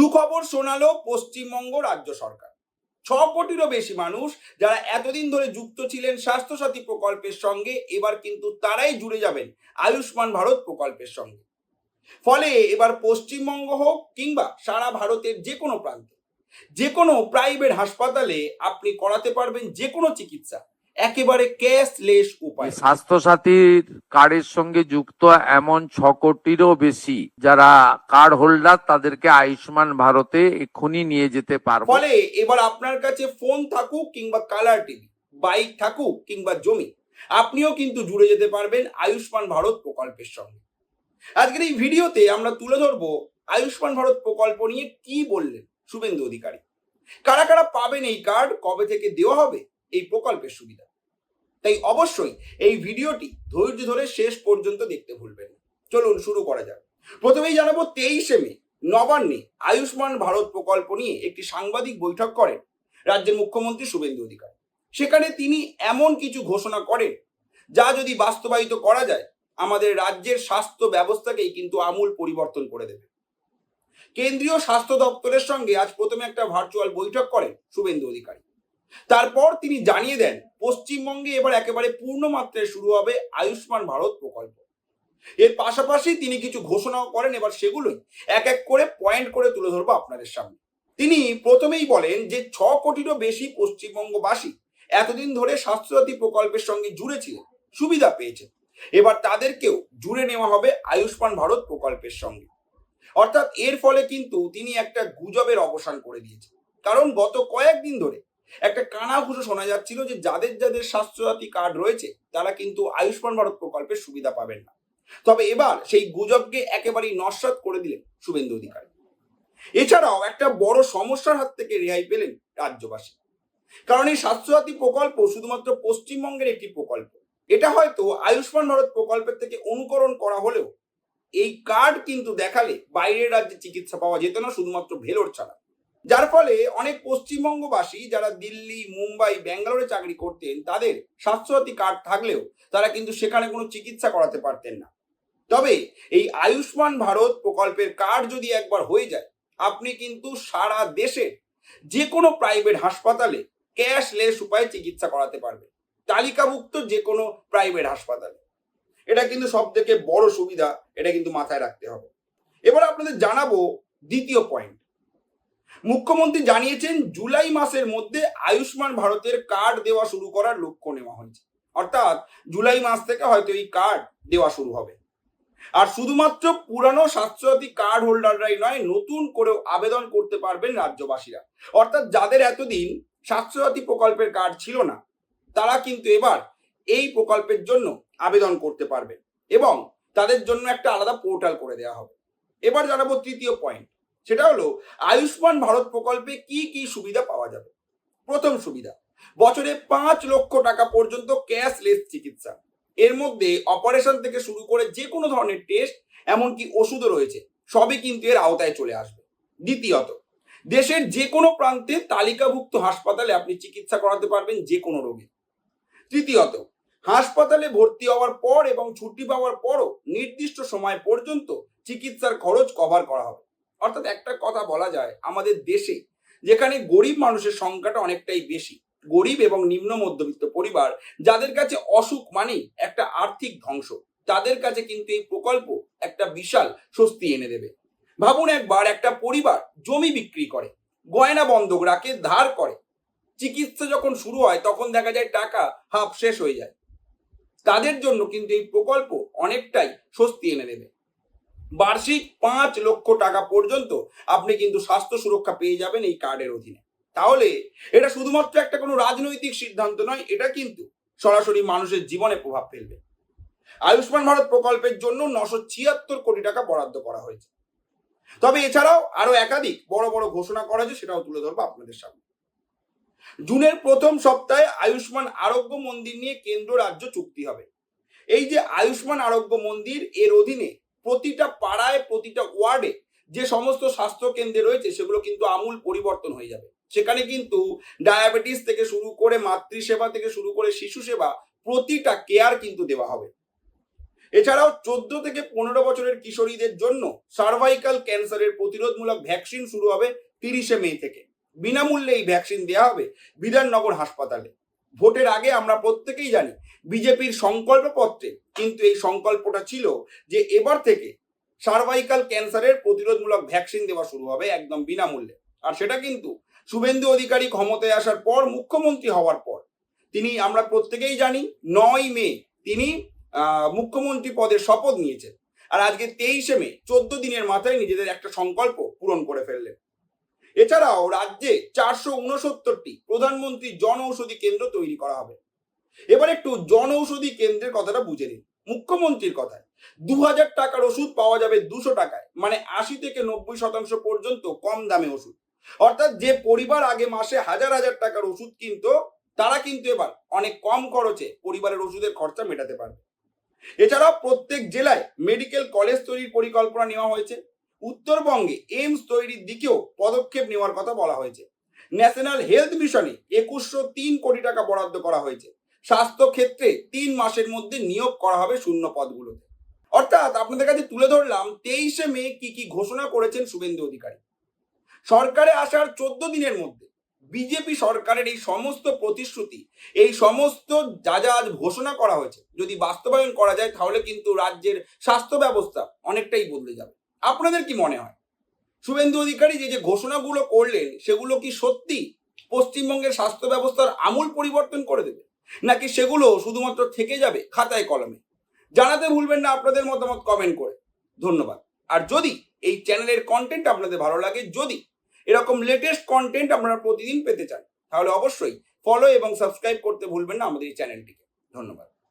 সুখবর শোনালো পশ্চিমবঙ্গ রাজ্য সরকার। 6 কোটিরও বেশি মানুষ যারা এতদিন ধরে যুক্ত ছিলেন স্বাস্থ্যসাথী প্রকল্পের সঙ্গে, এবার কিন্তু তারাই জুড়ে যাবেন আয়ুষ্মান ভারত প্রকল্পের সঙ্গে। ফলে এবার পশ্চিমবঙ্গ হোক কিংবা সারা ভারতের যে কোনো প্রান্তে, যে কোনো প্রাইভেট হাসপাতালে আপনি করাতে পারবেন যে কোনো চিকিৎসা একেবারে ক্যাশলেস উপায়। স্বাস্থ্যসাথীর কার্ডের সঙ্গে যুক্ত এমন 6 কোটিরও বেশি যারা কার্ড হোল্ডার তাদেরকে আয়ুষ্মান ভারতে এক্ষুনি নিয়ে যেতে পারবো। ফলে এবার আপনার কাছে ফোন থাকুক কিংবা কালার টিভি, বাইক থাকুক কিংবা জমি, আপনিও কিন্তু জুড়ে যেতে পারবেন আয়ুষ্মান ভারত প্রকল্পের সঙ্গে। আজকের এই ভিডিওতে আমরা তুলে ধরবো আয়ুষ্মান ভারত প্রকল্প নিয়ে কি বললেন শুভেন্দু অধিকারী, কারা কারা পাবেন এই কার্ড, কবে থেকে দেওয়া হবে এই প্রকল্পের সুবিধা। তাই অবশ্যই এই ভিডিওটি ধৈর্য ধরে শেষ পর্যন্ত দেখতে ভুলবেন না। চলুন শুরু করা যাক। প্রথমেই জানাবো 23শে মে নবান্নে আয়ুষ্মান ভারত প্রকল্প নিয়ে একটি সাংবাদিক বৈঠক করেন রাজ্যের মুখ্যমন্ত্রী শুভেন্দু অধিকারী। সেখানে তিনি এমন কিছু ঘোষণা করেন যা যদি বাস্তবায়িত করা যায় আমাদের রাজ্যের স্বাস্থ্য ব্যবস্থাকেই কিন্তু আমূল পরিবর্তন করে দেবে। কেন্দ্রীয় স্বাস্থ্য দপ্তরের সঙ্গে আজ প্রথমে একটা ভার্চুয়াল বৈঠক করেন শুভেন্দু অধিকারী। তারপর তিনি জানিয়ে দেন পশ্চিমবঙ্গে এবার একেবারে পূর্ণ মাত্রায় শুরু হবে আয়ুষ্মান ভারত প্রকল্প। এর পাশাপাশি তিনি কিছু ঘোষণাও করেন, এবার সেগুলোই এক এক করে পয়েন্ট করে তুলে ধরবো আপনাদের সামনে। তিনি প্রথমেই বলেন যে 6 কোটিরও বেশি পশ্চিমবঙ্গবাসী এতদিন ধরে স্বাস্থ্যসাথী প্রকল্পের সঙ্গে জুড়ে ছিলেন, সুবিধা পেয়েছেন। এবার তাদেরকেও জুড়ে নেওয়া হবে আয়ুষ্মান ভারত প্রকল্পের সঙ্গে। অর্থাৎ এর ফলে কিন্তু তিনি একটা গুজবের অবসান করে দিয়েছেন। কারণ গত কয়েকদিন ধরে একটা কানাঘুষো শোনা যাচ্ছিল যে যাদের যাদের স্বাস্থ্যসাথী কার্ড রয়েছে তারা কিন্তু আয়ুষ্মান ভারত প্রকল্পের সুবিধা পাবেন না। তবে এবার সেই গুজবকে একেবারেই নস্যাৎ করে দিলেন শুভেন্দু অধিকারী। এছাড়াও একটা বড় সমস্যার হাত থেকে রেহাই পেলেন রাজ্যবাসী। কারণ এই স্বাস্থ্যসাথী প্রকল্প শুধুমাত্র পশ্চিমবঙ্গের একটি প্রকল্প। এটা হয়তো আয়ুষ্মান ভারত প্রকল্পের থেকে অনুকরণ করা হলেও এই কার্ড কিন্তু দেখালে বাইরের রাজ্যে চিকিৎসা পাওয়া যেত না, শুধুমাত্র ভেলোর ছাড়া। যার ফলে অনেক পশ্চিমবঙ্গবাসী যারা দিল্লি, মুম্বাই, ব্যাঙ্গালোরে চাকরি করতেন তাদের স্বাস্থ্যসাথী কার্ড থাকলেও তারা কিন্তু সেখানে কোনো চিকিৎসা করাতে পারতেন না। তবে এই আয়ুষ্মান ভারত প্রকল্পের কার্ড যদি একবার হয়ে যায়, আপনি কিন্তু সারা দেশের যে কোনো প্রাইভেট হাসপাতালে ক্যাশলেস উপায়ে চিকিৎসা করাতে পারবেন, তালিকাভুক্ত যে কোনো প্রাইভেট হাসপাতালে। এটা কিন্তু সব থেকে বড় সুবিধা, এটা কিন্তু মাথায় রাখতে হবে। এবার আপনাদের জানাবো দ্বিতীয় পয়েন্ট। মুখ্যমন্ত্রী জানিয়েছেন জুলাই মাসের মধ্যে আয়ুষ্মান ভারতের কার্ড দেওয়া শুরু করার লক্ষ্য নেওয়া হয়েছে। অর্থাৎ জুলাই মাস থেকে হয়তো এই কার্ড দেওয়া শুরু হবে। আর শুধুমাত্র পুরানো স্বাস্থ্যসাথী কার্ড হোল্ডাররাই নয়, নতুন করেও আবেদন করতে পারবেন রাজ্যবাসীরা। অর্থাৎ যাদের এতদিন স্বাস্থ্যসাথী প্রকল্পের কার্ড ছিল না তারা কিন্তু এবার এই প্রকল্পের জন্য আবেদন করতে পারবে এবং তাদের জন্য একটা আলাদা পোর্টাল করে দেওয়া হবে। এবার জানাবো তৃতীয় পয়েন্ট, সেটা হলো আয়ুষ্মান ভারত প্রকল্পে কি কি সুবিধা পাওয়া যাবে। প্রথম সুবিধা, বছরে 5 লক্ষ টাকা পর্যন্ত ক্যাশলেস চিকিৎসা। এর মধ্যে অপারেশন থেকে শুরু করে যে কোনো ধরনের টেস্ট, এমনকি ওষুধও রয়েছে, সবই কিন্তু এর আওতায় চলে আসবে। দ্বিতীয়ত, দেশের যে কোনো প্রান্তে তালিকাভুক্ত হাসপাতালে আপনি চিকিৎসা করাতে পারবেন যে কোনো রোগে। তৃতীয়ত, হাসপাতালে ভর্তি হওয়ার পর এবং ছুটি পাওয়ার পরও নির্দিষ্ট সময় পর্যন্ত চিকিৎসার খরচ কভার করা হবে। অর্থাৎ একটা কথা বলা যায়, আমাদের দেশে যেখানে গরিব মানুষের সংখ্যাটা অনেকটাই বেশি, গরিব এবং নিম্ন মধ্যবিত্ত পরিবার যাদের কাছে অসুখ মানেই একটা আর্থিক ধ্বংস, তাদের কাছে কিন্তু এই প্রকল্প একটা বিশাল স্বস্তি এনে দেবে। ভাবুন একবার, একটা পরিবার জমি বিক্রি করে, গয়না বন্ধক রাখে, ধার করে, চিকিৎসা যখন শুরু হয় তখন দেখা যায় টাকা হাফ শেষ হয়ে যায়। তাদের জন্য কিন্তু এই প্রকল্প অনেকটাই স্বস্তি এনে দেবে। বার্ষিক 5 লক্ষ টাকা পর্যন্ত আপনি কিন্তু স্বাস্থ্য সুরক্ষা পেয়ে যাবেন এই কার্ডের অধীনে। তাহলে এটা শুধুমাত্র একটা কোনো রাজনৈতিক সিদ্ধান্ত নয়, এটা কিন্তু সরাসরি মানুষের জীবনে প্রভাব ফেলবে। আয়ুষ্মান ভারত প্রকল্পের জন্য 976 কোটি টাকা বরাদ্দ করা হয়েছে। তবে এছাড়াও আরো একাধিক বড় বড় ঘোষণা করা হয়েছে, সেটাও তুলে ধরবো আপনাদের সামনে। জুনের প্রথম সপ্তাহে আয়ুষ্মান আরোগ্য মন্দির নিয়ে কেন্দ্র রাজ্য চুক্তি হবে। এই যে আয়ুষ্মান আরোগ্য মন্দির, এর অধীনে প্রতিটা পাড়ায়, প্রতিটা ওয়ার্ডে যে সমস্ত স্বাস্থ্য কেন্দ্রে রয়েছে সেগুলো কিন্তু আমূল পরিবর্তন হয়ে যাবে। সেখানে কিন্তু ডায়াবেটিস থেকে শুরু করে মাতৃসেবা থেকে শুরু করে শিশু সেবা, প্রতিটা কেয়ার কিন্তু দেওয়া হবে। এছাড়াও 14 থেকে 15 বছরের কিশোরীদের জন্য সার্ভাইকাল ক্যান্সারের প্রতিরোধমূলক ভ্যাকসিন শুরু হবে 30শে মে থেকে। বিনামূল্যে এই ভ্যাকসিন দেওয়া হবে বিধাননগর হাসপাতালে। ভোটের আগে আমরা প্রত্যেকেই জানি বিজেপির সংকল্প পত্রে কিন্তু এই সংকল্পটা ছিল যে এবার থেকে সার্ভাইকাল ক্যান্সারের প্রতিরোধমূলক ভ্যাকসিন দেওয়া শুরু হবে একদম বিনামূল্যে। আর সেটা কিন্তু শুভেন্দু অধিকারী ক্ষমতায় আসার পর, মুখ্যমন্ত্রী হওয়ার পর, তিনি আমরা প্রত্যেকেই জানি 9 মে তিনি মুখ্যমন্ত্রী পদের শপথ নিয়েছেন। আর আজকে 23শে মে 14 দিনের মাথায় নিজেদের একটা সংকল্প পূরণ করে ফেললেন। এছাড়াও রাজ্যে 469টি প্রধানমন্ত্রী জন ঔষধি কেন্দ্র তৈরি করা হবে। এবার একটু জন ঔষধি কেন্দ্রের কথাটা বুঝে নিন। মুখ্যমন্ত্রীর কথায় 2000 টাকার ওষুধ পাওয়া যাবে 200 টাকায়, মানে 80 থেকে 90% পর্যন্ত কম দামে ওষুধ। অর্থাৎ যে পরিবার আগে মাসে হাজার হাজার টাকার ওষুধ কিনতো, তারা কিন্তু এবার অনেক কম খরচে পরিবারের ওষুধের খরচা মেটাতে পারবে। এছাড়াও প্রত্যেক জেলায় মেডিকেল কলেজ তৈরির পরিকল্পনা নেওয়া হয়েছে। উত্তরবঙ্গে এইমস তৈরির দিকেও পদক্ষেপ নেওয়ার কথা বলা হয়েছে। ন্যাশনাল হেলথ মিশনে 2103 কোটি টাকা বরাদ্দ করা হয়েছে। স্বাস্থ্য ক্ষেত্রে 3 মাসের মধ্যে নিয়োগ করা হবে শূন্য পদগুলোতে। অর্থাৎ আপনাদের কাছে তুলে ধরলাম 23শে মে কি কি ঘোষণা করেছেন শুভেন্দু অধিকারী। সরকারে আসার 14 দিনের মধ্যে বিজেপি সরকারের এই সমস্ত প্রতিশ্রুতি, এই সমস্ত যা যা আজ ঘোষণা করা হয়েছে, যদি বাস্তবায়ন করা যায় তাহলে কিন্তু রাজ্যের স্বাস্থ্য ব্যবস্থা অনেকটাই বদলে যাবে। আপনাদের কি মনে হয় শুভেন্দু অধিকারী যে যে ঘোষণাগুলো করলেন সেগুলো কি সত্যি পশ্চিমবঙ্গের স্বাস্থ্য ব্যবস্থার আমূল পরিবর্তন করে দেবে, নাকি সেগুলো শুধুমাত্র থেকে যাবে খাতায় কলমে? জানাতে ভুলবেন না আপনাদের মতামত কমেন্ট করে। ধন্যবাদ। আর যদি এই চ্যানেলের কন্টেন্ট আপনাদের ভালো লাগে, যদি এরকম লেটেস্ট কন্টেন্ট আপনারা প্রতিদিন পেতে চান, তাহলে অবশ্যই ফলো এবং সাবস্ক্রাইব করতে ভুলবেন না আমাদের এই চ্যানেলটিকে। ধন্যবাদ।